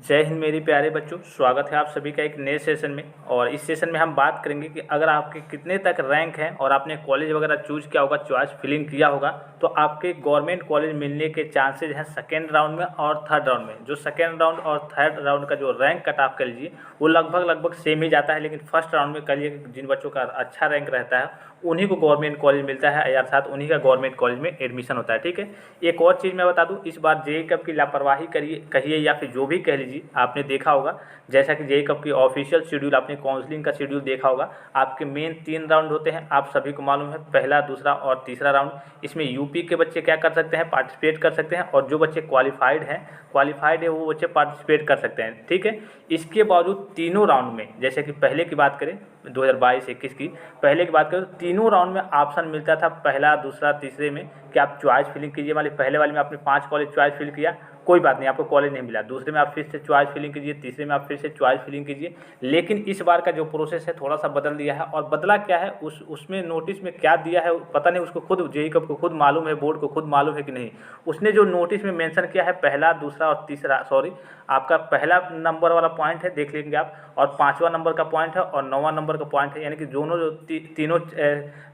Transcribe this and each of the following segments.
जय हिंद मेरे प्यारे बच्चों, स्वागत है आप सभी का एक नए सेशन में। और इस सेशन में हम बात करेंगे कि अगर आपके कितने तक रैंक है और आपने कॉलेज वगैरह चूज किया होगा, चॉइस फिलिंग किया होगा, तो आपके गवर्नमेंट कॉलेज मिलने के चांसेज हैं सेकेंड राउंड में और थर्ड राउंड में। जो सेकेंड राउंड और थर्ड राउंड का जो रैंक कट ऑफ कर लीजिए वो लगभग सेम ही जाता है, लेकिन फर्स्ट राउंड में करिए जिन बच्चों का अच्छा रैंक रहता है उन्हीं को गवर्नमेंट कॉलेज मिलता है, अर्थात उन्हीं का गवर्नमेंट कॉलेज में एडमिशन होता है। ठीक है, एक और चीज़ मैं बता दूं, इस बार जेईई कब की लापरवाही करिए कहिए या फिर जो भी कह लीजिए, आपने देखा होगा जैसा कि जेईई कब की ऑफिशियल शेड्यूल, आपने काउंसलिंग का शेड्यूल देखा होगा। आपके मेन 3 राउंड होते हैं, आप सभी को मालूम है, पहला, दूसरा और तीसरा राउंड। इसमें यूपी के बच्चे क्या कर सकते हैं, पार्टिसिपेट कर सकते हैं, और जो बच्चे क्वालिफाइड है वो बच्चे पार्टिसिपेट कर सकते हैं। ठीक है, इसके बावजूद तीनों राउंड में, जैसे कि पहले की बात करें 2022-21 की, पहले की बात करें तो तीनों राउंड में ऑप्शन मिलता था, पहला, दूसरा, तीसरे में, कि आप चॉइस फिलिंग कीजिए। मान लीजिए पहले वाले में आपने 5 कॉलेज चॉइस फिल किया, कोई बात नहीं, आपको कॉलेज नहीं मिला। दूसरे में आप फिर से चॉइस फिलिंग कीजिए, तीसरे में आप फिर से चॉइस फिलिंग कीजिए। लेकिन इस बार का जो प्रोसेस है थोड़ा सा बदल दिया है, और बदला क्या है, उसमें नोटिस में क्या दिया है पता नहीं, उसको खुद जेईई को खुद मालूम है, बोर्ड को खुद मालूम है कि नहीं। उसने जो नोटिस में मेंशन किया है, पहला, दूसरा और तीसरा, सॉरी, आपका पहला नंबर वाला पॉइंट है, देख लेंगे आप, और 5वां नंबर का पॉइंट है और 9वां नंबर का पॉइंट है, यानी कि दोनों जो तीनों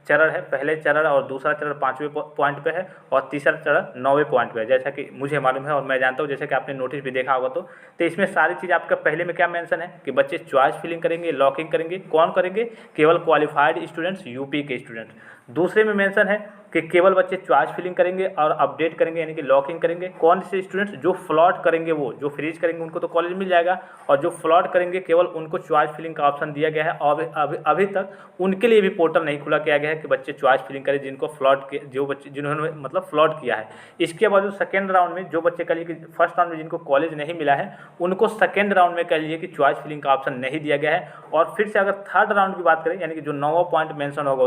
चरण है, पहले चरण और दूसरा चरण 5वें पॉइंट पे है और तीसरा चरण 9वें पॉइंट पे है, जैसा कि मुझे मालूम है और मैं जानता हूँ, जैसे कि आपने नोटिस भी देखा होगा। तो इसमें सारी चीज़ आपका पहले में क्या मेंशन है कि बच्चे चॉइस फिलिंग करेंगे, लॉकिंग करेंगे। कौन करेंगे? केवल क्वालिफाइड स्टूडेंट्स, यूपी के स्टूडेंट्स। दूसरे में मेंशन है कि केवल बच्चे चॉइस फिलिंग करेंगे और अपडेट करेंगे, यानी कि लॉकिंग करेंगे। कौन से स्टूडेंट्स? जो फ्लॉट करेंगे, वो जो फ्रीज करेंगे उनको तो कॉलेज मिल जाएगा, और जो फ्लॉट करेंगे केवल उनको चॉइस फिलिंग का ऑप्शन दिया गया है। और अभी तक उनके लिए भी पोर्टल नहीं खुला किया गया है कि बच्चे चॉइस फिलिंग करें, जिनको फ्लॉट के, जो बच्चे जिन्होंने मतलब फ्लॉट किया है। इसके बाद सेकेंड राउंड में जो बच्चे कह लीजिए कि फर्स्ट राउंड में जिनको कॉलेज नहीं मिला है, उनको सेकेंड राउंड में कह लीजिए कि चॉइस फिलिंग का ऑप्शन नहीं दिया गया है। और फिर से अगर थर्ड राउंड की बात करें, यानी कि जो 9वां पॉइंट मेंशन होगा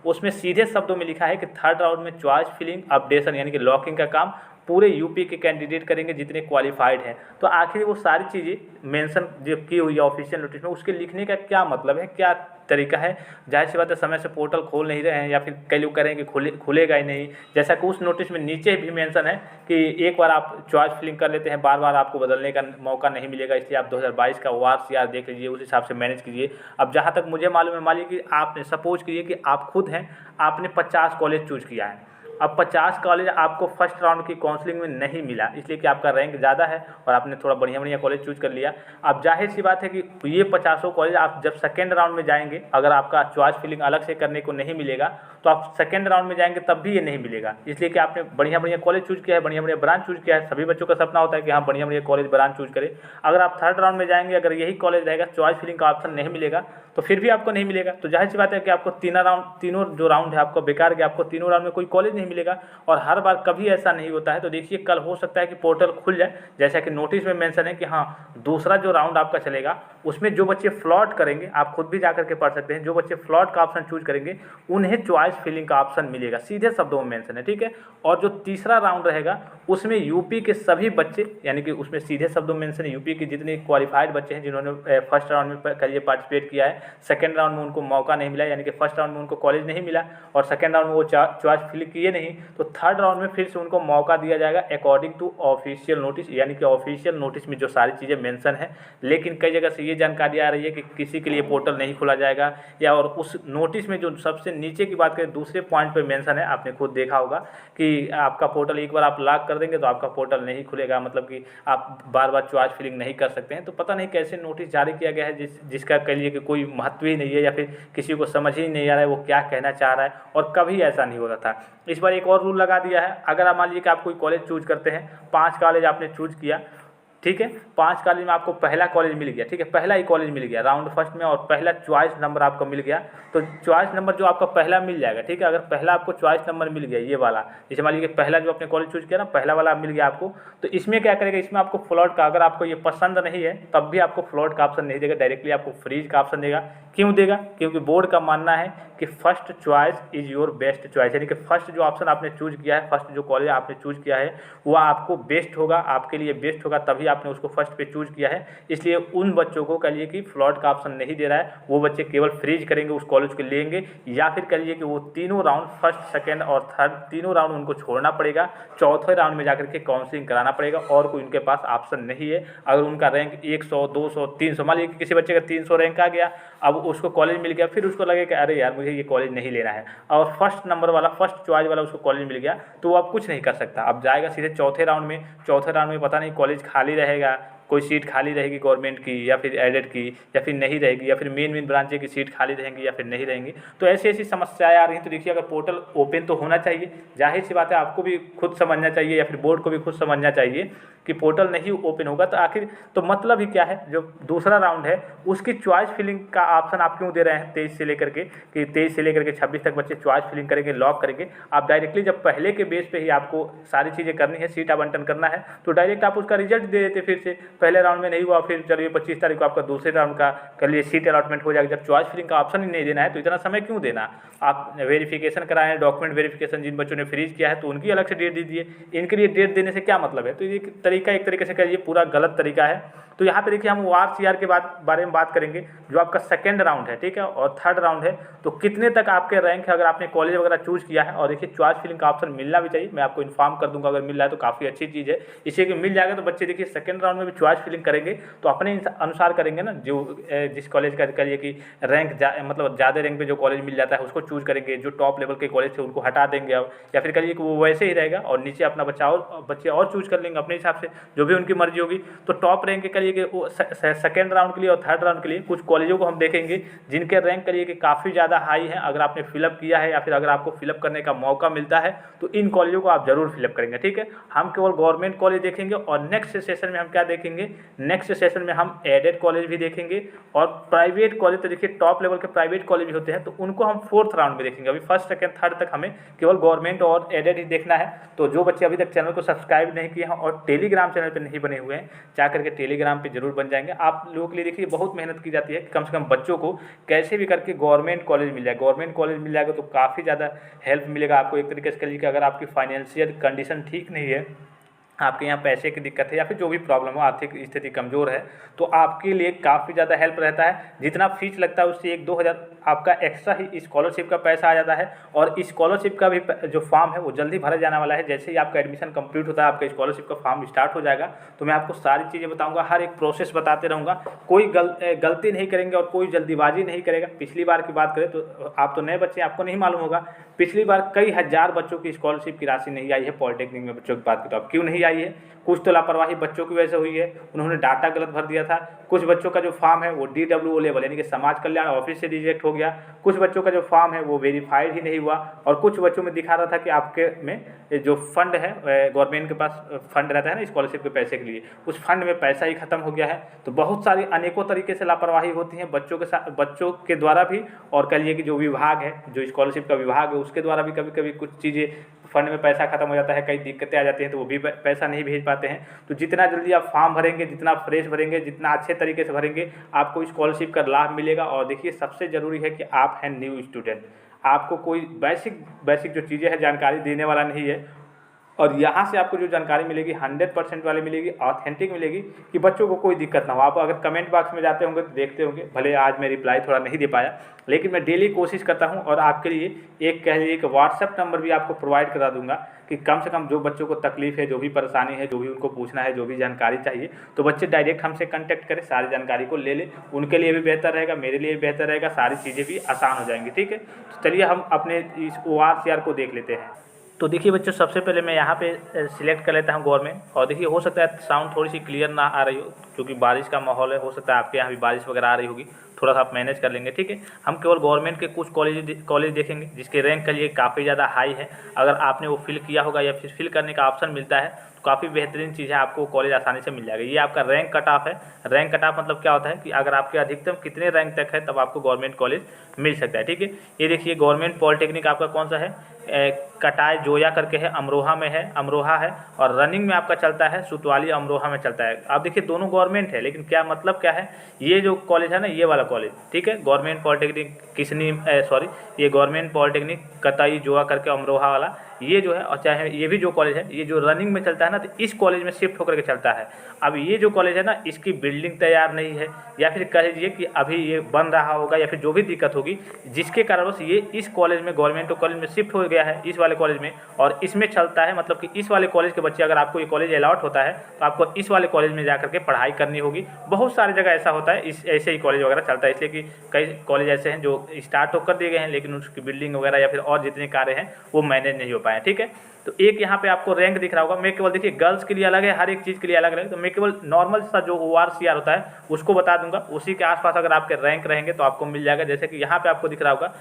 उसमें सीधे शब्दों में लिखा है कि थर्ड राउंड में चॉइस फिलिंग अपडेशन यानी कि लॉकिंग का काम पूरे यूपी के कैंडिडेट करेंगे जितने क्वालिफाइड हैं। तो आखिर वो सारी चीज़ें मेंशन जो की हुई है ऑफिशियल नोटिस में, उसके लिखने का क्या मतलब है, क्या तरीका है? जाहिर सी बात है, समय से पोर्टल खोल नहीं रहे हैं, या फिर कई लोग करेंगे खुलेगा ही नहीं। जैसा कि उस नोटिस में नीचे भी मेंशन है कि एक बार आप चॉइस फिलिंग कर लेते हैं, बार बार आपको बदलने का मौका नहीं मिलेगा, इसलिए आप 2022 का ORCR देख लीजिए, उस हिसाब से मैनेज कीजिए। अब जहाँ तक मुझे मालूम है, मान लीजिए कि आपने सपोज कीजिए कि आप खुद हैं, आपने 50 कॉलेज चूज किया है। अब 50 कॉलेज आपको फर्स्ट राउंड की काउंसलिंग में नहीं मिला, इसलिए कि आपका रैंक ज़्यादा है और आपने थोड़ा बढ़िया कॉलेज चूज कर लिया। अब जाहिर सी बात है कि ये 50 कॉलेज आप जब सेकेंड राउंड में जाएंगे, अगर आपका चॉइस फिलिंग अलग से करने को नहीं मिलेगा तो आप सेकेंड राउंड में जाएंगे तब भी ये नहीं मिलेगा, इसलिए कि आपने बढ़िया कॉलेज चूज किया है, बढ़िया ब्रांच चूज किया है। सभी बच्चों का सपना होता है कि हाँ, बढ़िया कॉलेज ब्रांच चूज करें। अगर आप थर्ड राउंड में जाएंगे, अगर यही कॉलेज रहेगा, चॉइस फिलिंग का ऑप्शन नहीं मिलेगा, तो फिर भी आपको नहीं मिलेगा। तो जाहिर सी बात है कि आपको तीनों जो राउंड है आपको बेकार गया, आपको तीनों राउंड में कोई कॉलेज नहीं मिलेगा। और हर बार कभी ऐसा नहीं होता है। तो देखिए, कल हो सकता है कि पोर्टल खुल जाए, जैसा कि नोटिस में मेंशन है कि हाँ, दूसरा जो राउंड आपका चलेगा उसमें जो बच्चे फ्लॉट करेंगे, आप खुद भी जाकर के पढ़ सकते हैं, जो बच्चे फ्लॉट का ऑप्शन चूज करेंगे उन्हें चॉइस फिलिंग का ऑप्शन मिलेगा, सीधे शब्दों में मेंशन है। ठीक है, और जो तीसरा राउंड रहेगा उसमें यूपी के सभी बच्चे, यानी कि उसमें सीधे शब्दों में मेंशन है, यूपी के जितने क्वालिफाइड बच्चे हैं जिन्होंने फर्स्ट राउंड में करिए पार्टिसिपेट किया है, सेकेंड राउंड में उनको मौका नहीं मिला, यानी कि फर्स्ट राउंड में उनको कॉलेज नहीं मिला और सेकेंड राउंड में वो चॉइस फिल किए नहीं, तो थर्ड राउंड में फिर से उनको मौका दिया जाएगा अकॉर्डिंग टू ऑफिशियल नोटिस, यानी कि ऑफिशियल नोटिस में जो सारी चीज़ें मेंशन है। लेकिन कई जगह से ये जानकारी आ रही है कि किसी के लिए पोर्टल नहीं खोला जाएगा, या और उस नोटिस में जो सबसे नीचे की बात करें, दूसरे पॉइंट पे मेंशन है, आपने खुद देखा होगा कि आपका पोर्टल एक बार आप लॉक कर देंगे तो आपका पोर्टल नहीं खुलेगा, मतलब कि आप बार बार चॉइस फिलिंग नहीं कर सकते हैं। तो पता नहीं कैसे नोटिस जारी किया गया है जिसका कह लीजिए कि कोई महत्व ही नहीं है, या फिर किसी को समझ ही नहीं आ रहा है वो क्या कहना चाह रहा है, और कभी ऐसा नहीं होता था। इस बार एक और रूल लगा दिया है, अगर आप मान लीजिए कि आप कोई कॉलेज चूज करते हैं, 5 कॉलेज आपने चूज किया, ठीक है, 5 कॉलेज में आपको पहला कॉलेज मिल गया, ठीक है, पहला ही कॉलेज मिल गया राउंड फर्स्ट में, और पहला चॉइस नंबर आपको मिल गया, तो चॉइस नंबर जो आपका पहला मिल जाएगा, ठीक है। अगर पहला आपको चॉइस नंबर मिल गया, ये वाला, जैसे मान लीजिए पहला जो अपने कॉलेज चूज किया ना, पहला वाला मिल गया आपको, तो इसमें क्या करेगा, इसमें आपको फ्लॉट का, अगर आपको ये पसंद नहीं है तब भी आपको फ्लॉट का ऑप्शन नहीं देगा, डायरेक्टली आपको फ्रीज का ऑप्शन देगा। क्यों देगा? क्योंकि बोर्ड का मानना है कि first choice is your best choice, यानी कि फर्स्ट जो ऑप्शन आपने चूज किया है, फर्स्ट जो कॉलेज आपने चूज किया है वो आपको बेस्ट होगा, आपके लिए बेस्ट होगा, तभी आपने उसको फर्स्ट पे चूज किया है, इसलिए उन बच्चों को कहिए कि फ्लॉट का ऑप्शन नहीं दे रहा है। वो बच्चे केवल फ्रीज करेंगे, उस कॉलेज को लेंगे, या फिर कहिए कि वो तीनों राउंड फर्स्ट सेकेंड और थर्ड तीनों राउंड उनको छोड़ना पड़ेगा, चौथे राउंड में जाकर के काउंसलिंग कराना पड़ेगा, और कोई उनके पास ऑप्शन नहीं है। अगर उनका रैंक 100 200 300, मान लीजिए किसी बच्चे का 300 रैंक आ गया, अब उसको कॉलेज मिल गया, फिर उसको लगे कि अरे यार मुझे ये कॉलेज नहीं लेना है, और फर्स्ट नंबर वाला फर्स्ट चॉइस वाला उसको कॉलेज मिल गया, तो वो अब कुछ नहीं कर सकता। अब जाएगा सीधे चौथे राउंड में, चौथे राउंड में पता नहीं कॉलेज खाली रहेगा, कोई सीट खाली रहेगी गवर्नमेंट की या फिर एडेड की, या फिर नहीं रहेगी, या फिर मेन ब्रांच की सीट खाली रहेंगी या फिर नहीं रहेंगी। तो ऐसी ऐसी समस्याएं आ रही हैं। तो देखिए, अगर पोर्टल ओपन तो होना चाहिए, जाहिर सी बात है आपको भी खुद समझना चाहिए या फिर बोर्ड को भी खुद समझना चाहिए कि पोर्टल नहीं ओपन होगा तो आखिर तो मतलब ही क्या है। जो दूसरा राउंड है उसकी चॉइस फिलिंग का ऑप्शन आप क्यों दे रहे हैं 23 से लेकर के, कि 23 से लेकर के 26 तक बच्चे चॉइस फिलिंग करेंगे, लॉक करेंगे। आप डायरेक्टली जब पहले के बेस पे ही आपको सारी चीज़ें करनी है, सीट आवंटन करना है, तो डायरेक्ट आप उसका रिजल्ट दे देते। फिर से पहले राउंड में नहीं हुआ, फिर चलिए 25 तारीख को आपका दूसरे राउंड का कर लिए सीट अलॉटमेंट हो जाएगा। जब चॉइस फिलिंग का ऑप्शन ही नहीं देना है तो इतना समय क्यों देना। आप वेरिफिकेशन कराएं, डॉक्यूमेंट वेरिफिकेशन जिन बच्चों ने फ्रीज किया है तो उनकी अलग से डेट दीजिए, इनके लिए डेट देने से क्या मतलब है। तो ये तरीका एक तरीके से कहिए पूरा गलत तरीका है। तो यहाँ पे देखिए हम ORCR के बारे में बात करेंगे, जो आपका सेकंड राउंड है, ठीक है, और थर्ड राउंड है, तो कितने तक आपके रैंक है अगर आपने कॉलेज वगैरह चूज किया है। और देखिए चॉइस फिलिंग का ऑप्शन मिलना भी चाहिए, मैं आपको इन्फॉर्म कर दूंगा, अगर मिल रहा है तो काफ़ी अच्छी चीज़ है। इसे कि मिल जाएगा तो बच्चे देखिए सेकंड राउंड में भी चॉइस फिलिंग करेंगे तो अपने अनुसार करेंगे ना, जो जिस कॉलेज का करिए कि रैंक मतलब ज़्यादा रैंक पे जो कॉलेज मिल जाता है उसको चूज करेंगे, जो टॉप लेवल के कॉलेज थे उनको हटा देंगे अब, या फिर करिए कि वो वैसे ही रहेगा और नीचे अपना बच्चे और चूज कर लेंगे अपने हिसाब से, जो भी उनकी मर्जी होगी। तो टॉप रैंक के करिए कि सेकेंड राउंड के लिए और थर्ड राउंड के लिए कुछ कॉलेजों को हम देखेंगे जिनके रैंक करिए कि काफ़ी ज़्यादा हाई है। अगर आपने फिलअप किया है या फिर अगर आपको फिलअप करने का मौका मिलता है तो इन कॉलेजों को आप जरूर फिलअप करेंगे, ठीक है। हम केवल गवर्नमेंट कॉलेज देखेंगे और नेक्स्ट सेशन में हम क्या देखेंगे, नेक्स्ट सेशन में हम एडेड कॉलेज भी देखेंगे और प्राइवेट कॉलेज। तो देखिए टॉप लेवल के प्राइवेट कॉलेज भी होते हैं तो उनको हम फोर्थ राउंड में देखेंगे। अभी फर्स्ट सेकंड थर्ड तक हमें केवल गवर्नमेंट और एडेड ही देखना है। तो जो बच्चे अभी तक चैनल को सब्सक्राइब नहीं किए हैं और टेलीग्राम चैनल पर नहीं बने हुए हैं, जा करके टेलीग्राम पर जरूर बन जाएंगे। आप लोगों के लिए देखिए बहुत मेहनत की जाती है कि कम से कम बच्चों को कैसे भी करके गवर्नमेंट कॉलेज मिल जाए। गवर्नमेंट कॉलेज मिल जाएगा तो काफ़ी ज़्यादा हेल्प मिलेगा आपको। एक तरीके से कहिए कि अगर आपकी फाइनेंशियल कंडीशन ठीक नहीं है, आपके यहाँ पैसे की दिक्कत है या फिर जो भी प्रॉब्लम हो, आर्थिक स्थिति कमज़ोर है, तो आपके लिए काफ़ी ज़्यादा हेल्प रहता है। जितना फीस लगता है उससे 1-2 हज़ार आपका एक्स्ट्रा ही स्कॉलरशिप का पैसा आ जाता है। और स्कॉलरशिप का भी जो फॉर्म है वो जल्दी भरा जाने वाला है। जैसे ही आपका एडमिशन कंप्लीट होता है, आपका स्कॉलरशिप का फॉर्म स्टार्ट हो जाएगा, तो मैं आपको सारी चीज़ें बताऊँगा, हर एक प्रोसेस बताते रहूँगा। कोई गलती नहीं करेंगे और कोई जल्दीबाजी नहीं करेगा। पिछली बार की बात करें तो आप तो नए बच्चे, आपको नहीं मालूम होगा, पिछली बार कई हज़ार बच्चों की स्कॉलरशिप की राशि नहीं आई है। पॉलिटेक्निक में बच्चों की बात करें तो अब क्यों नहीं आई है, कुछ तो लापरवाही बच्चों की वजह से हुई है, उन्होंने डाटा गलत भर दिया था। कुछ बच्चों का जो फॉर्म है वो DWO लेवल यानी कि समाज कल्याण ऑफिस से रिजेक्ट हो गया। कुछ बच्चों का जो फॉर्म है वो वेरीफाइड ही नहीं हुआ। और कुछ बच्चों में दिखा रहा था कि आपके में जो फंड है, गवर्नमेंट के पास फंड रहता है ना स्कॉलरशिप के पैसे के लिए, उस फंड में पैसा ही खत्म हो गया है। तो बहुत सारी अनेकों तरीके से लापरवाही होती है बच्चों के साथ, बच्चों के द्वारा भी, और कह लीजिए कि जो विभाग है, जो स्कॉलरशिप का विभाग है, उसके द्वारा भी कभी कभी कुछ चीज़ें, फंड में पैसा खत्म हो जाता है, कई दिक्कतें आ जाती हैं, तो वो भी पैसा नहीं भेज पाते हैं। तो जितना जल्दी आप फॉर्म भरेंगे, जितना फ्रेश भरेंगे, जितना अच्छे तरीके से भरेंगे, आपको स्कॉलरशिप का लाभ मिलेगा। और देखिए सबसे ज़रूरी है कि आप हैं न्यू स्टूडेंट, आपको कोई बेसिक जो चीज़ें हैं जानकारी देने वाला नहीं है। और यहाँ से आपको जो जानकारी मिलेगी 100% वाली मिलेगी, ऑथेंटिक मिलेगी, कि बच्चों को कोई दिक्कत ना हो। आप अगर कमेंट बॉक्स में जाते होंगे तो देखते होंगे, भले आज मैं रिप्लाई थोड़ा नहीं दे पाया, लेकिन मैं डेली कोशिश करता हूँ और आपके लिए एक कह लीजिए कि व्हाट्सएप नंबर भी आपको प्रोवाइड करा दूंगा, कि कम से कम जो बच्चों को तकलीफ है, जो भी परेशानी है, जो भी उनको पूछना है, जो भी जानकारी चाहिए, तो बच्चे डायरेक्ट हमसे कांटेक्ट करें, सारी जानकारी को ले लें। उनके लिए भी बेहतर रहेगा, मेरे लिए भी बेहतर रहेगा, सारी चीज़ें भी आसान हो जाएंगी, ठीक है। तो चलिए हम अपने इस ORCR को देख लेते हैं। तो देखिए बच्चों, सबसे पहले मैं यहाँ पे सिलेक्ट कर लेता हूँ गवर्नमेंट। और देखिए हो सकता है साउंड थोड़ी सी क्लियर ना आ रही हो, क्योंकि बारिश का माहौल है, हो सकता है आपके यहाँ भी बारिश वगैरह आ रही होगी, थोड़ा सा आप मैनेज कर लेंगे, ठीक है। हम केवल गवर्नमेंट के कुछ कॉलेज देखेंगे जिसके रैंक के लिए काफ़ी ज़्यादा हाई है। अगर आपने वो फिल किया होगा या फिर फिल करने का ऑप्शन मिलता है तो काफ़ी बेहतरीन चीज़ है, आपको कॉलेज आसानी से मिल जाएगा। ये आपका रैंक कट ऑफ है। रैंक कट ऑफ मतलब क्या होता है कि अगर आपके अधिकतम कितने रैंक तक है तब आपको गवर्नमेंट कॉलेज मिल सकता है, ठीक है। ये देखिए गवर्नमेंट पॉलिटेक्निक आपका कौन सा है, कटाई जोया करके है, अमरोहा है, और रनिंग में आपका चलता है सुतवाली अमरोहा में चलता है। आप देखिए दोनों गवर्नमेंट है, लेकिन क्या मतलब क्या है, ये जो कॉलेज है ना, ये वाला कॉलेज, ठीक है, गवर्नमेंट पॉलिटेक्निक ये गवर्नमेंट पॉलिटेक्निक कटाई जोया करके अमरोहा वाला, ये जो है, और चाहे ये भी जो कॉलेज है ये जो रनिंग में चलता है ना, तो इस कॉलेज में शिफ्ट होकर के चलता है। अब ये जो कॉलेज है ना, इसकी बिल्डिंग तैयार नहीं है, या फिर कह लीजिए कि अभी ये बन रहा होगा, या फिर जो भी दिक्कत होगी जिसके कारणवश ये इस कॉलेज में, गवर्नमेंट कॉलेज में शिफ्ट हो गया है, इस वाले कॉलेज में, और इसमें चलता है। मतलब कि इस वाले कॉलेज के बच्चे, अगर आपको ये कॉलेज अलॉट होता है तो आपको इस वाले कॉलेज में जाकर के पढ़ाई करनी होगी। बहुत सारी जगह ऐसा होता है, इस ऐसे ही कॉलेज वगैरह चलता है, इसलिए कि कई कॉलेज ऐसे हैं जो स्टार्ट तो कर दिए गए हैं, लेकिन उसकी बिल्डिंग वगैरह या फिर और जितने कार्य हैं वो मैनेज नहीं हो पाए। ठीक है, तो एक यहाँ पे आपको रैंक दिख रहा होगा। मैं केवल देखिए गर्ल्स के लिए अलग है, हर एक चीज़ के लिए अलग अलग, तो मैं केवल नॉर्मल सा जो ORCR होता है उसको बता दूंगा। उसी के आसपास अगर आपके रैंक रहेंगे तो आपको मिल जाएगा। जैसे कि यहाँ पे आपको दिख रहा होगा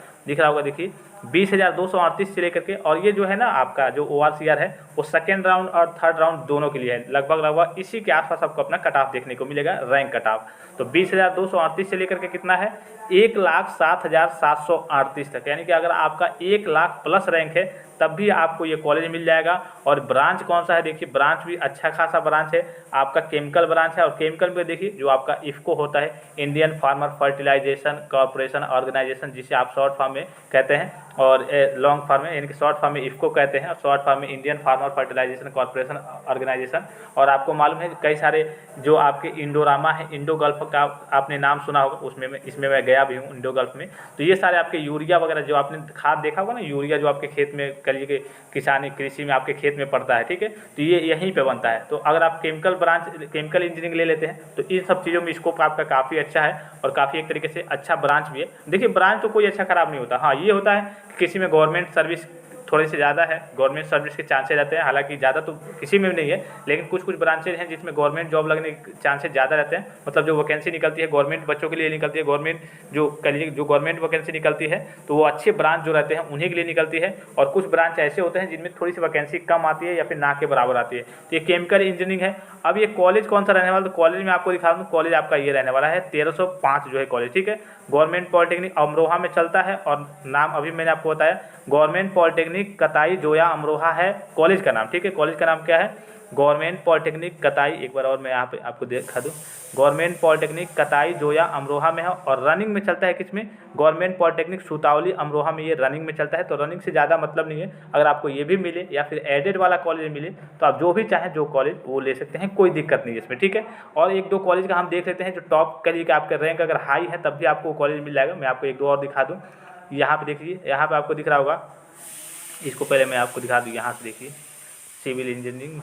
देखिए 20,238 से लेकर के, और ये जो है ना आपका जो ORCR है वो सेकेंड राउंड और थर्ड राउंड दोनों के लिए है। लगभग इसी के आसपास आपको अपना कट ऑफ देखने को मिलेगा, रैंक कट ऑफ। तो 20,238 से लेकर के कितना है, 1,07,738 तक, यानी कि अगर आपका 1 लाख प्लस रैंक है तब भी आपको ये कॉलेज मिल जाएगा। और ब्रांच कौन सा है, देखिए ब्रांच भी अच्छा खासा ब्रांच है आपका, केमिकल ब्रांच है। और केमिकल में देखिए जो आपका इफ़को होता है, Indian farmer fertilization corporation organization, जिसे आप शॉर्ट फॉर्म में कहते हैं, और लॉन्ग फॉर्म में यानी कि शॉर्ट फॉर्म में इफ़को कहते हैं, और शॉर्ट फॉर्म में Indian farmer fertilization corporation organization. और आपको मालूम है कई सारे जो आपके इंडोरामा है, इंडो गल्फ का आपने नाम सुना होगा, इसमें मैं गया भी हूँ इंडो गल्फ में। तो ये सारे आपके यूरिया वगैरह जो आपने खाद देखा होगा ना, यूरिया जो आपके खेत में करिए कि किसानी कृषि में आपके खेत में पड़ता है। ठीक है, तो ये यहीं पे बनता है। तो अगर आप केमिकल इंजीनियरिंग ले लेते हैं तो इन सब चीज़ों में स्कोप आपका काफ़ी अच्छा है, और काफ़ी एक तरीके से अच्छा ब्रांच भी है। देखिए ब्रांच तो कोई अच्छा खराब नहीं होता। हाँ, ये होता है कि किसी में गवर्नमेंट सर्विस थोड़ी सी ज़्यादा है, गवर्नमेंट सर्विस के चांसेस रहते हैं, हालांकि ज़्यादा तो किसी में भी नहीं है, लेकिन कुछ ब्रांचेज हैं जिसमें गवर्नमेंट जॉब लगने के चांसेस ज़्यादा रहते हैं। मतलब जो वैकेंसी निकलती है गवर्नमेंट बच्चों के लिए निकलती है, गवर्नमेंट जो करिए जो गवर्नमेंट वैकेंसी निकलती है तो वो अच्छे ब्रांच जो रहते हैं उन्हीं के लिए निकलती है। और कुछ ब्रांच ऐसे होते हैं जिनमें थोड़ी सी वैकेंसी कम आती है या फिर ना के बराबर आती है। तो ये केमिकल इंजीनियरिंग है। अब ये कॉलेज कौन सा रहने वाला, तो कॉलेज में आपको दिखा दूँ, कॉलेज आपका ये रहने वाला है 1305 जो है कॉलेज। ठीक है, गवर्नमेंट पॉलिटेक्निक अमरोहा में चलता है, और नाम अभी मैंने आपको बताया गवर्नमेंट पॉलिटेक्निक कताई जोया अमरोहा है कॉलेज का नाम। ठीक है, कॉलेज का नाम क्या है, गवर्नमेंट पॉलिटेक्निक कताई। एक बार और मैं यहाँ पे आपको दिखा दूँ, गवर्नमेंट पॉलिटेक्निक कताई जोया अमरोहा में है, और रनिंग में चलता है किसमें, गवर्नमेंट पॉलिटेक्निक सुतावली अमरोहा में ये रनिंग में चलता है। तो रनिंग से ज़्यादा मतलब नहीं है, अगर आपको ये भी मिले या फिर एडेड वाला कॉलेज मिले तो आप जो भी चाहें जो कॉलेज वो ले सकते हैं, कोई दिक्कत नहीं है इसमें। ठीक है, और एक दो कॉलेज का हम देख लेते हैं जो टॉप करिए कि आपका रैंक अगर हाई है तब भी आपको कॉलेज मिल जाएगा। मैं आपको एक दो और दिखा दूँ, यहाँ पे देखिए, यहाँ पे आपको दिख रहा होगा, इसको पहले मैं आपको दिखा दूँ, यहाँ से देखिए सिविल इंजीनियरिंग,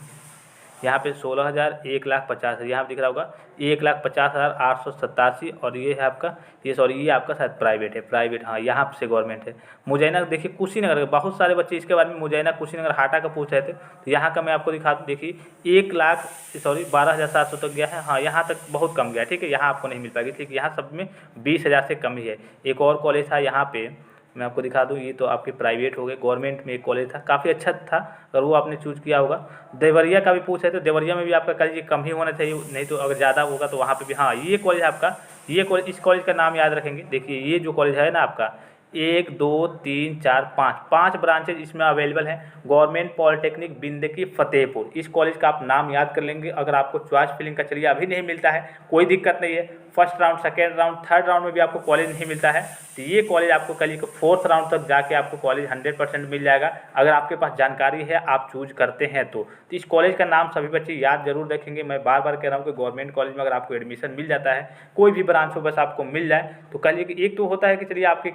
यहाँ पे 16,000 1,50,000, यहाँ पे दिख रहा होगा 1,50,887। और ये है आपका, ये आपका शायद प्राइवेट है, प्राइवेट, हाँ यहाँ से गवर्नमेंट है। मुजैना देखिए कुशीनगर के बहुत सारे बच्चे इसके बारे में मुजैना कुशीनगर हाटा का पूछ रहे थे, तो यहाँ का मैं आपको दिखा दूँ। देखिए 12,700 तक गया है, हाँ यहाँ तक बहुत कम गया। ठीक है, यहाँ आपको नहीं मिल पाएगी, इसलिए यहाँ सब में 20,000 से कम ही है। एक और कॉलेज था यहाँ पे, मैं आपको दिखा दूँ, ये तो आपके प्राइवेट हो गए, गवर्नमेंट में एक कॉलेज था काफ़ी अच्छा था, अगर वो आपने चूज़ किया होगा। देवरिया का भी पूछे तो देवरिया में भी आपका कॉलेज कम ही होना चाहिए, नहीं तो अगर ज़्यादा होगा तो वहाँ पे भी। हाँ, ये कॉलेज आपका, ये कॉलेज, इस कॉलेज का नाम याद रखेंगे। देखिए ये जो कॉलेज है ना आपका, 1 2 3 4 5 ब्रांचेज इसमें अवेलेबल हैं। गवर्नमेंट पॉलिटेक्निक बिंदकी फतेहपुर, इस कॉलेज का आप नाम याद कर लेंगे। अगर आपको चॉइस फिलिंग का चलिए अभी नहीं मिलता है, कोई दिक्कत नहीं है, first round second round third round में भी आपको कॉलेज नहीं मिलता है, तो ये कॉलेज आपको कल फोर्थ राउंड तक जाके आपको कॉलेज 100% मिल जाएगा, अगर आपके पास जानकारी है, आप चूज करते हैं तो इस कॉलेज का नाम सभी बच्चे याद जरूर रखेंगे। मैं बार बार कह रहा हूँ कि गवर्नमेंट कॉलेज में अगर आपको एडमिशन मिल जाता है, कोई भी ब्रांच हो बस आपको मिल जाए, तो कल एक तो होता है कि चलिए आपकी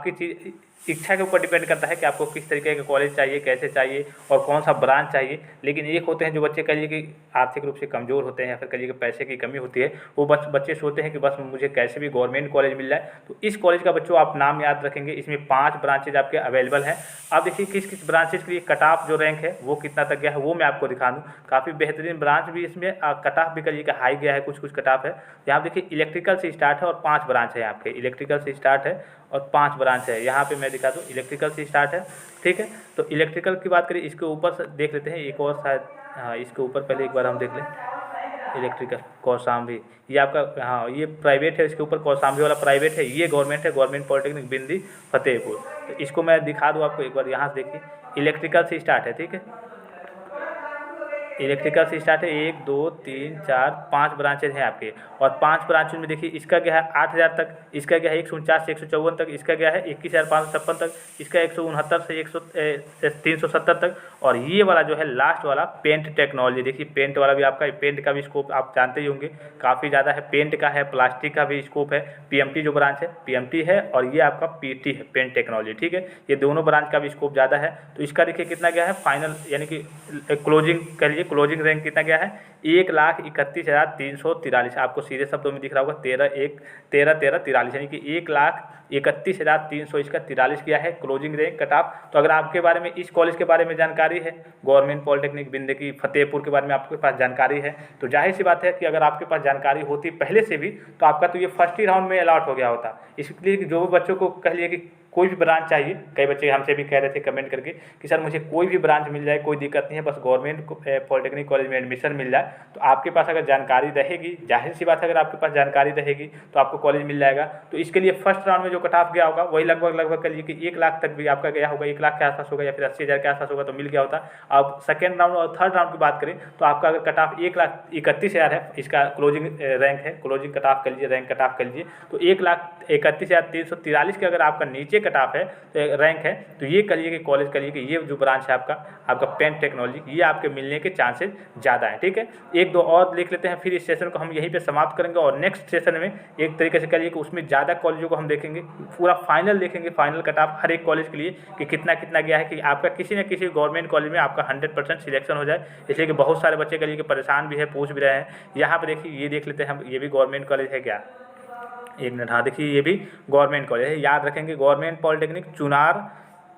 चीज़ इच्छा के ऊपर डिपेंड करता है कि आपको किस तरीके का कॉलेज चाहिए, कैसे चाहिए और कौन सा ब्रांच चाहिए। लेकिन एक होते हैं जो बच्चे कहिए कि आर्थिक रूप से कमज़ोर होते हैं या फिर कहिए कि पैसे की कमी होती है, वो बच्चे सोचते हैं कि बस मुझे कैसे भी गवर्नमेंट कॉलेज मिल जाए। तो इस कॉलेज का बच्चों आप नाम याद रखेंगे, इसमें 5 ब्रांचेज आपके अवेलेबल हैं। अब देखिए किस किस ब्रांचेज के लिए कट ऑफ जो रैंक है वो कितना तक गया है वो मैं आपको दिखा दूँ। काफ़ी बेहतरीन ब्रांच भी इसमें कट ऑफ भी करिए कि हाई गया है, कुछ कुछ कट ऑफ है। यहाँ देखिए इलेक्ट्रिकल से स्टार्ट है और 5 ब्रांच है आपके, इलेक्ट्रिकल से स्टार्ट है और 5 ब्रांच है। यहाँ पे मैं दिखा दूँ, इलेक्ट्रिकल से स्टार्ट है, ठीक है। तो इलेक्ट्रिकल की बात करें, इसके ऊपर से देख लेते हैं एक और शायद, हाँ इसके ऊपर पहले एक बार हम देख लें। इलेक्ट्रिकल कौशाम्बी, ये आपका, हाँ ये प्राइवेट है, इसके ऊपर कौशाम्बी वाला प्राइवेट है, ये गवर्नमेंट है, गवर्नमेंट पॉलिटेक्निक बिंदी फतेहपुर। तो इसको मैं दिखा दूँ आपको एक बार, यहाँ से देखिए इलेक्ट्रिकल से स्टार्ट है, ठीक है। इलेक्ट्रिकल से स्टार्ट है 1 2 3 4 5 ब्रांचेज हैं आपके। और 5 ब्रांचेज में देखिए इसका क्या है 8000 तक, इसका क्या है 149 से 154 तक, इसका क्या है 21556 तक, इसका 169 से 370 तक। और ये वाला जो है लास्ट वाला पेंट टेक्नोलॉजी, देखिए पेंट वाला भी आपका, पेंट का भी स्कोप आप जानते ही होंगे काफ़ी ज़्यादा है, पेंट का है, प्लास्टिक का भी स्कोप है। पीएमटी जो ब्रांच है पीएमटी है, और ये आपका पीटी है पेंट टेक्नोलॉजी, ठीक है। ये दोनों ब्रांच का भी स्कोप ज़्यादा है। तो इसका देखिए कितना गया है फाइनल, यानी कि क्लोजिंग कह लीजिए, क्लोजिंग रैंक कितना गया है 1,31,343। आपको सीधे शब्दों में दिख रहा होगा 13,13,43, यानी कि 1,31,300 इसका 43 किया है क्लोजिंग रैंक कट ऑफ। तो अगर आपके बारे में इस कॉलेज के बारे में जानकारी है, गवर्नमेंट पॉलिटेक्निक बिंदकी फतेहपुर के बारे में आपके पास जानकारी है, तो जाहिर सी बात है कि अगर आपके पास जानकारी होती पहले से भी तो आपका तो ये फर्स्ट ही राउंड में अलॉट हो गया होता। इसलिए जो भी बच्चों को कह लिए कि कोई भी ब्रांच चाहिए, कई बच्चे हमसे भी कह रहे थे कमेंट करके कि सर मुझे कोई भी ब्रांच मिल जाए, कोई दिक्कत नहीं है, बस गवर्नमेंट पॉलिटेक्निक कॉलेज में एडमिशन मिल जाए। तो आपके पास अगर जानकारी रहेगी, जाहिर सी बात है अगर आपके पास जानकारी रहेगी तो आपको कॉलेज मिल जाएगा। तो इसके लिए फर्स्ट राउंड में जो कट ऑफ गया होगा वही लगभग कह लीजिए कि 1 लाख तक भी आपका गया होगा, 1 लाख के आसपास होगा या फिर 80,000 के आसपास होगा तो मिल गया होता। अब सेकेंड राउंड और थर्ड राउंड की बात करें तो आपका अगर कट ऑफ 1,31,000 है, इसका क्लोजिंग रैंक है, क्लोजिंग कट ऑफ कर लीजिए, रैंक कट ऑफ कर लीजिए, तो 1,31,343 के अगर आपका नीचे कट ऑफ है रैंक है, तो ये करिए कि कॉलेज करिए कि ये जो ब्रांच है आपका पेंट टेक्नोलॉजी, ये आपके मिलने के चांसेस ज़्यादा हैं, ठीक है। एक दो और देख लेते हैं, फिर इस सेशन को हम यहीं पे समाप्त करेंगे और नेक्स्ट सेशन में एक तरीके से करिए कि उसमें ज़्यादा कॉलेजों को हम देखेंगे, पूरा फाइनल देखेंगे, फाइनल कट ऑफ हर एक कॉलेज के लिए कि कितना कितना गया है, कि आपका किसी न किसी गवर्नमेंट कॉलेज में आपका 100% सिलेक्शन हो जाए। इसलिए कि बहुत सारे बच्चे करिए कि परेशान भी है, पूछ भी रहे हैं। यहाँ पर देखिए, ये देख लेते हैं हम, ये भी गवर्नमेंट कॉलेज है क्या, एक मिनट, हाँ देखिए ये भी गवर्नमेंट कॉलेज है, याद रखेंगे गवर्नमेंट पॉलिटेक्निक चुनार।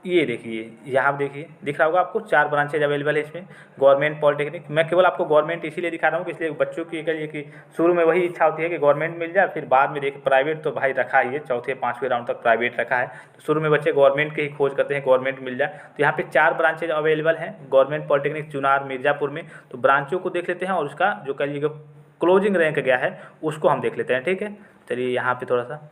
ये देखिए यहाँ देखिए दिख रहा होगा आपको 4 ब्रांचेज अवेलेबल है इसमें गवर्नमेंट पॉलिटेक्निक। मैं केवल आपको गवर्नमेंट इसीलिए दिखा रहा हूँ कि इसलिए बच्चों की कहिए कि शुरू में वही इच्छा होती है कि गवर्नमेंट मिल जाए, फिर बाद में देखिए प्राइवेट तो भाई रखा ही है, चौथे 5वें राउंड तक प्राइवेट रखा है, तो शुरू में बच्चे गवर्नमेंट के ही खोज करते हैं, गवर्नमेंट मिल जाए। तो यहाँ पे 4 ब्रांचेज अवेलेबल हैं गवर्नमेंट पॉलिटेक्निक चुनार मिर्ज़ापुर में। तो ब्रांचों को देख लेते हैं और उसका जो कहिएगा क्लोजिंग रैंक गया है उसको हम देख लेते हैं, ठीक है। चलिए यहाँ पे थोड़ा सा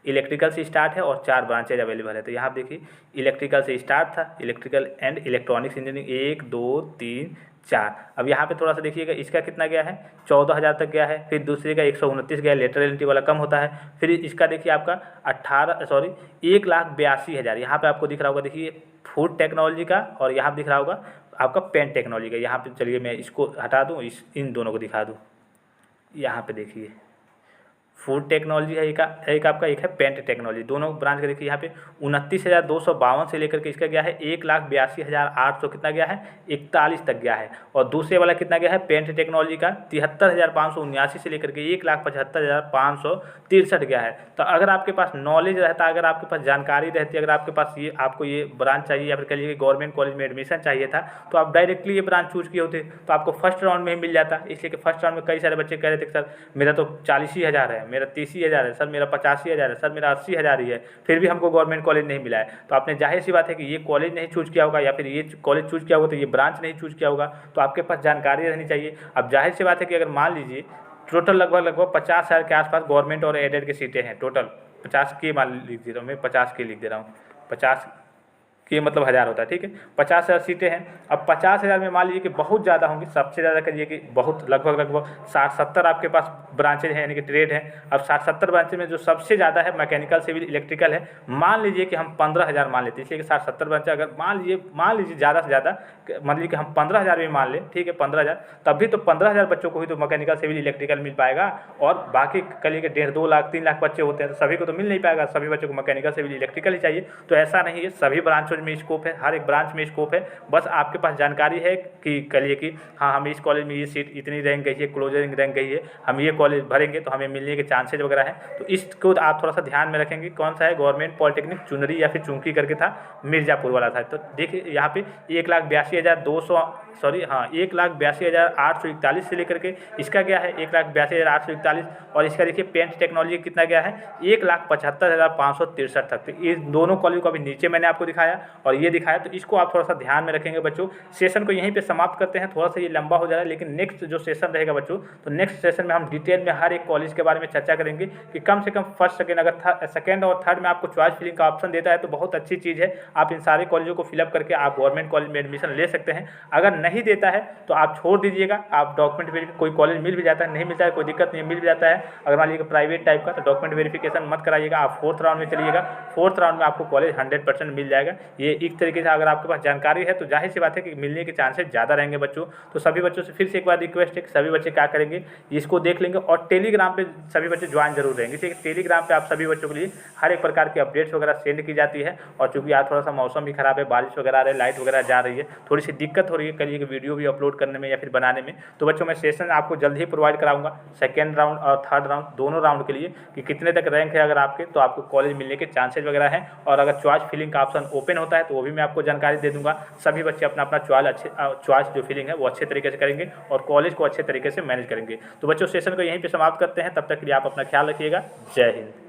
इलेक्ट्रिकल से स्टार्ट है और 4 ब्रांचेज अवेलेबल है। तो यहाँ देखिए इलेक्ट्रिकल से स्टार्ट था, इलेक्ट्रिकल एंड इलेक्ट्रॉनिक्स इंजीनियरिंग 1 2 3 4। अब यहाँ पे थोड़ा सा देखिएगा इसका कितना गया है 14,000 तक गया है, फिर दूसरे का 129 गया, लेटरल एंट्री वाला कम होता है। फिर इसका देखिए आपका 1,82,000 यहाँ पे आपको दिख रहा होगा, देखिए फूड टेक्नोलॉजी का, और यहाँ पे दिख रहा होगा आपका पेन टेक्नोलॉजी का। यहाँ पे चलिए मैं इसको हटा दूँ, इन दोनों को दिखा दूँ। यहाँ पे देखिए फूड टेक्नोलॉजी है एक आपका, एक है पेंट टेक्नोलॉजी, दोनों ब्रांच का देखिए यहाँ पे 29,252 से लेकर के इसका गया है 1,82,800 कितना गया है 41 तक गया है। और दूसरे वाला कितना गया है पेंट टेक्नोलॉजी का 73,579 से लेकर के 1,75,563 गया है। तो अगर आपके पास नॉलेज रहता, अगर आपके पास जानकारी रहती, अगर आपके पास ये आपको ये ब्रांच चाहिए या फिर कह लीजिए गवर्नमेंट कॉलेज में एडमिशन चाहिए था, तो आप डायरेक्टली ये ब्रांच चूज किए होते तो आपको फर्स्ट राउंड में ही मिल जाता। इसलिए कि फर्स्ट राउंड में कई सारे बच्चे कह रहे थे सर मेरा तो 40,000 है, मेरा 30,000 है, सर मेरा 85,000 है, सर मेरा 80,000 ही है, फिर भी हमको गवर्नमेंट कॉलेज नहीं मिला है। तो आपने जाहिर सी बात है कि ये कॉलेज नहीं चूज किया होगा या फिर ये कॉलेज चूज किया होगा, तो ये ब्रांच नहीं चूज किया होगा, तो आपके पास जानकारी रहनी चाहिए। अब जाहिर सी बात है कि अगर मान लीजिए टोटल लगभग 50,000 के आसपास गवर्नमेंट और एडेड की सीटें हैं, टोटल 50 के मान लिख दे रहा हूँ मैं, 50 के लिख दे रहा हूँ, 50 के मतलब 1000 होता है, ठीक है। 50,000 सीटें हैं। अब 50,000 में मान लीजिए कि बहुत ज़्यादा होंगी, सबसे ज़्यादा करिए कि बहुत लगभग 60-70 आपके पास ब्रांचेज हैं, यानी कि ट्रेड हैं। अब 60-70 ब्रांचेज में जो सबसे ज़्यादा है मैकेनिकल, सिविल, इलेक्ट्रिकल है। मान लीजिए कि हम 15,000 मान लेते हैं, इसलिए कि 60-70 ब्रांचेज अगर मान लीजिए ज़्यादा से ज़्यादा मान लीजिए कि हम 15,000 भी मान लें, ठीक है 15,000, तब भी तो 15,000 बच्चों को ही तो मैकेनिकल, सिविल, इलेक्ट्रिकल मिल पाएगा। और बाकी करिए कि 1.5-2 लाख 3 लाख बच्चे होते हैं, तो सभी को तो मिल नहीं पाएगा, सभी बच्चों को मैकेनिकल, सिविल, इलेक्ट्रिकल ही चाहिए। तो ऐसा नहीं है, सभी ब्रांचों में स्कोप है, हर एक ब्रांच में स्कोप है। बस आपके पास जानकारी है कि कहिए कि हाँ हम इस कॉलेज में ये सीट इतनी रैंक गई है, क्लोजिंग रैंक गई है, हम ये कॉलेज भरेंगे तो हमें मिलने के चांसेज वगैरह हैं। तो इसको आप थोड़ा सा ध्यान में रखेंगे। कौन सा है गवर्नमेंट पॉलिटेक्निक चुनरी या फिर चुंकी करके था, मिर्ज़ापुर वाला था। तो देखिए यहाँ पे 1,82,841 से लेकर के इसका गया है 1,82,841। और इसका देखिए पेंट टेक्नोलॉजी कितना गया है 1,75,563 तक। तो ये दोनों कॉलेज को अभी नीचे मैंने आपको दिखाया, और ये दिखाया, तो इसको आप थोड़ा सा ध्यान में रखेंगे बच्चों। सेशन को यहीं पे समाप्त करते हैं, थोड़ा सा ये लंबा हो जा रहा है, लेकिन नेक्स्ट जो सेशन रहेगा बच्चों, तो नेक्स्ट सेशन में हम डिटेल में हर एक कॉलेज के बारे में चर्चा करेंगे कि कम से कम फर्स्ट सेकेंड, अगर सेकेंड और थर्ड में आपको चॉइस फिलिंग का ऑप्शन देता है तो बहुत अच्छी चीज़ है। आप इन सारे कॉलेजों को फिलअप करके आप गवर्नमेंट कॉलेज में एडमिशन ले सकते हैं। अगर नहीं देता है तो आप छोड़ दीजिएगा, आप डॉक्यूमेंट वेरिफिकेशन, कोई कॉलेज मिल भी जाता है, नहीं मिलता है कोई दिक्कत नहीं, मिल भी जाता है अगर मान लीजिए प्राइवेट टाइप का, तो डॉक्यूमेंट वेरिफिकेशन मत कराइएगा, आप फोर्थ राउंड में चलिएगा। फोर्थ राउंड में आपको कॉलेज 100% मिल जाएगा। ये एक तरीके से अगर आपके पास जानकारी है तो जाहिर सी बात है कि मिलने के चांसेस ज़्यादा रहेंगे बच्चों। तो सभी बच्चों से फिर से एक बार रिक्वेस्ट है कि सभी बच्चे क्या करेंगे, इसको देख लेंगे और टेलीग्राम पे सभी बच्चे ज्वाइन जरूर रहेंगे, ठीक है। टेलीग्राम पे आप सभी बच्चों के लिए हर एक प्रकार की अपडेट्स वगैरह सेंड की जाती है। और चूँकि आज थोड़ा सा मौसम भी खराब है, बारिश वगैरह आ रही है, लाइट वगैरह जा रही है, थोड़ी सी दिक्कत हो रही है करिए कि वीडियो भी अपलोड करने में या फिर बनाने में। तो बच्चों मैं सेशन आपको जल्द ही प्रोवाइड कराऊंगा सेकेंड राउंड और थर्ड राउंड दोनों राउंड के लिए, कि कितने तक रैंक है अगर आपके, तो आपको कॉलेज मिलने के चांसेस वगैरह हैं। और अगर चॉइस फिलिंग का ऑप्शन ओपन होता है तो वो भी मैं आपको जानकारी दे दूंगा। सभी बच्चे अपना अपना चॉइस जो फिलिंग है वो अच्छे तरीके से करेंगे और कॉलेज को अच्छे तरीके से मैनेज करेंगे। तो बच्चों सेशन को यहीं पर समाप्त करते हैं, तब तक के लिए आप अपना ख्याल रखिएगा। जय हिंद।